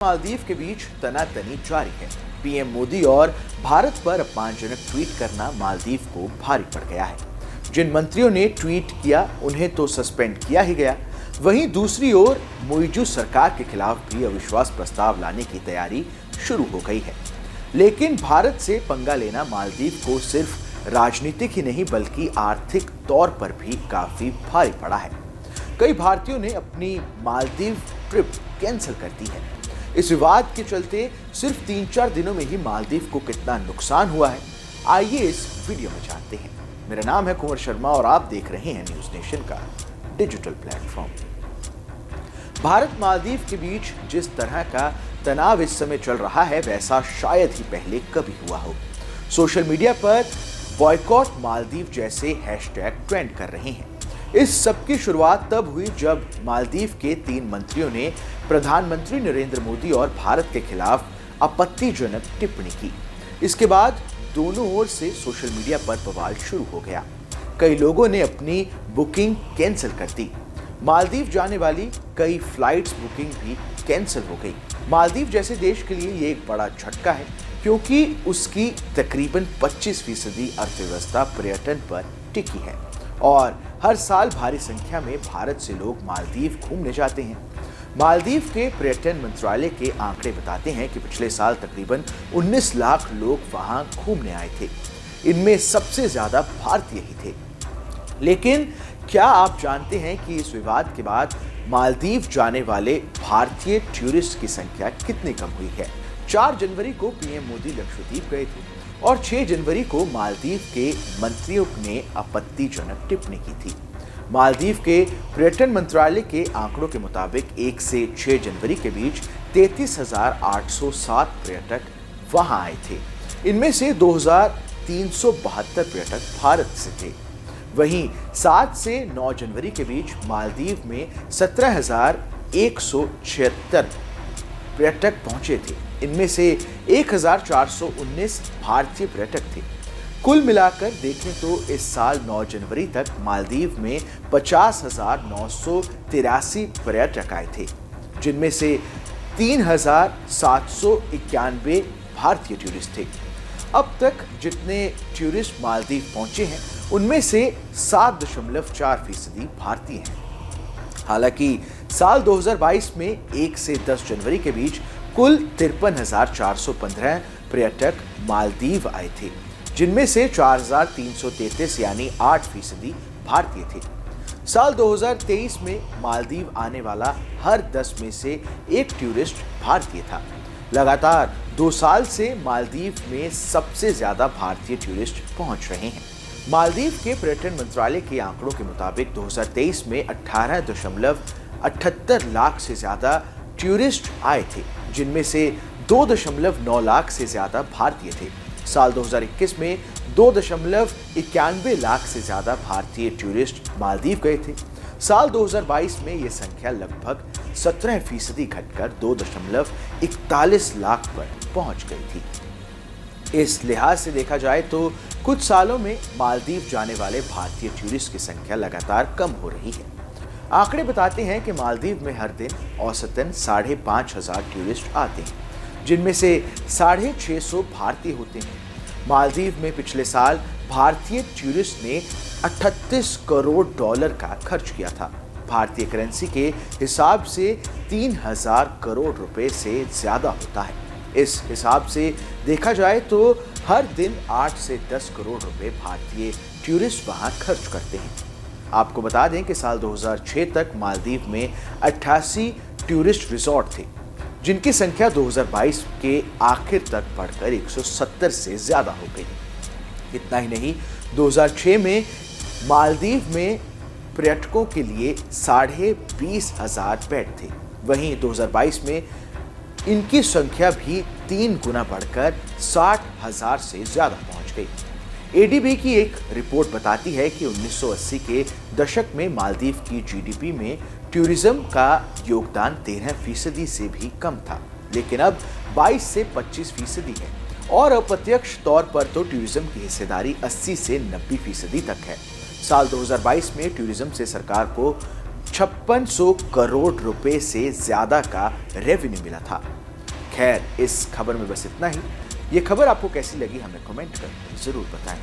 मालदीव के बीच तनातनी जारी है। पीएम मोदी और भारत पर अपमानजनक ट्वीट करना मालदीव को भारी पड़ गया है। जिन मंत्रियों ने ट्वीट किया उन्हें तो सस्पेंड किया ही गया, वहीं दूसरी ओर मुइज़ु सरकार के खिलाफ भी अविश्वास प्रस्ताव लाने की तैयारी शुरू हो गई है। लेकिन भारत से पंगा लेना मालदीव को सिर्फ राजनीतिक ही नहीं बल्कि आर्थिक तौर पर भी काफी भारी पड़ा है। कई भारतीयों ने अपनी मालदीव ट्रिप कैंसिल कर दी है। इस विवाद के चलते सिर्फ 3-4 दिनों में ही मालदीव को कितना नुकसान हुआ है, आइए इस वीडियो में जानते हैं। मेरा नाम है कुंवर शर्मा और आप देख रहे हैं न्यूज नेशन का डिजिटल प्लेटफॉर्म। भारत मालदीव के बीच जिस तरह का तनाव इस समय चल रहा है वैसा शायद ही पहले कभी हुआ हो। सोशल मीडिया पर बॉयकॉट मालदीव जैसे हैशटैग ट्रेंड कर रहे हैं। इस सब की शुरुआत तब हुई जब मालदीव के 3 मंत्रियों ने प्रधानमंत्री नरेंद्र मोदी और भारत के खिलाफ आपत्तिजनक टिप्पणी की। इसके बाद दोनों ओर से सोशल मीडिया पर बवाल शुरू हो गया। कई लोगों ने अपनी बुकिंग कैंसिल कर दी। मालदीव जाने वाली कई फ्लाइट्स बुकिंग भी कैंसिल हो गई। मालदीव जैसे देश के लिए ये एक बड़ा झटका है क्योंकि उसकी तकरीबन 25% अर्थव्यवस्था पर्यटन पर टिकी है और हर साल भारी संख्या में भारत से लोग मालदीव घूमने जाते हैं। मालदीव के पर्यटन मंत्रालय के आंकड़े बताते हैं कि पिछले साल तकरीबन 19 लाख लोग वहां घूमने आए थे। इनमें सबसे ज्यादा भारतीय ही थे। लेकिन क्या आप जानते हैं कि इस विवाद के बाद मालदीव जाने वाले भारतीय टूरिस्ट की संख्या कितनी कम हुई है? 4 जनवरी को पीएम मोदी लक्षद्वीप गए थे और 6 जनवरी को मालदीव के मंत्रियों ने आपत्तिजनक टिप्पणी की थी। मालदीव के पर्यटन मंत्रालय के आंकड़ों के मुताबिक 1 से 6 जनवरी के बीच 33,807 पर्यटक वहां आए थे। इनमें से 2,372 पर्यटक भारत से थे। वहीं 7 से 9 जनवरी के बीच मालदीव में 17,176 पर्यटक पहुंचे थे। इनमें से 1,419 भारतीय पर्यटक थे। कुल मिलाकर देखें तो इस साल 9 जनवरी तक मालदीव में 50,983 पर्यटक आए थे, जिनमें से 3,791 भारतीय टूरिस्ट थे। अब तक जितने टूरिस्ट मालदीव पहुंचे हैं उनमें से 7.4% भारतीय हैं। हालांकि साल 2022 में 1 से 10 जनवरी के बीच कुल 53,415 पर्यटक मालदीव आए थे, जिनमें से 4,333 यानी 8% भारतीय थे। साल 2023 में मालदीव आने वाला हर 10 में से एक टूरिस्ट भारतीय था। लगातार 2 साल से मालदीव में सबसे ज्यादा भारतीय टूरिस्ट पहुंच रहे हैं। मालदीव के पर्यटन मंत्रालय के आंकड़ों के मुताबिक 2023 में 18.78 लाख से ज्यादा टूरिस्ट आए थे, जिनमें से 2.9 लाख से ज्यादा भारतीय थे। साल 2021 में 2.91 लाख से ज्यादा भारतीय टूरिस्ट मालदीव गए थे। साल 2022 में यह संख्या लगभग 17% घटकर 2.41 लाख पर पहुंच गई थी। इस लिहाज से देखा जाए तो कुछ सालों में मालदीव जाने वाले भारतीय टूरिस्ट की संख्या लगातार कम हो रही है। आंकड़े बताते हैं कि मालदीव में हर दिन औसतन 5,500 टूरिस्ट आते हैं, जिनमें से 650 भारतीय होते हैं। मालदीव में पिछले साल भारतीय टूरिस्ट ने $38 करोड़ का खर्च किया था। भारतीय करेंसी के हिसाब से 3,000 करोड़ रुपए से ज्यादा होता है। इस हिसाब से देखा जाए तो हर दिन 8 से 10 करोड़ रुपए भारतीय टूरिस्ट वहां खर्च करते हैं। आपको बता दें कि साल 2006 तक मालदीव में 88 टूरिस्ट रिजॉर्ट थे, जिनकी संख्या 2022 के आखिर तक बढ़कर 170 से ज्यादा हो गई। इतना ही नहीं, 2006 में मालदीव में पर्यटकों के लिए 20,500 बेड थे। वहीं 2022 में इनकी संख्या भी 3 गुना बढ़कर 60,000 से ज्यादा पहुंच गई। एडीबी की एक रिपोर्ट बताती है कि 1980 के दशक में मालदीव की जीडीपी में टूरिज्म का योगदान 13% से भी कम था, लेकिन अब 22 से 25% है और अप्रत्यक्ष तौर पर तो टूरिज्म की हिस्सेदारी 80 से 90% तक है। साल 2022 में टूरिज्म से सरकार को 5600 करोड़ रुपए से ज्यादा का रेवेन्यू मिला था। खैर, इस खबर में बस इतना ही। ये खबर आपको कैसी लगी हमें कमेंट कर जरूर बताएं।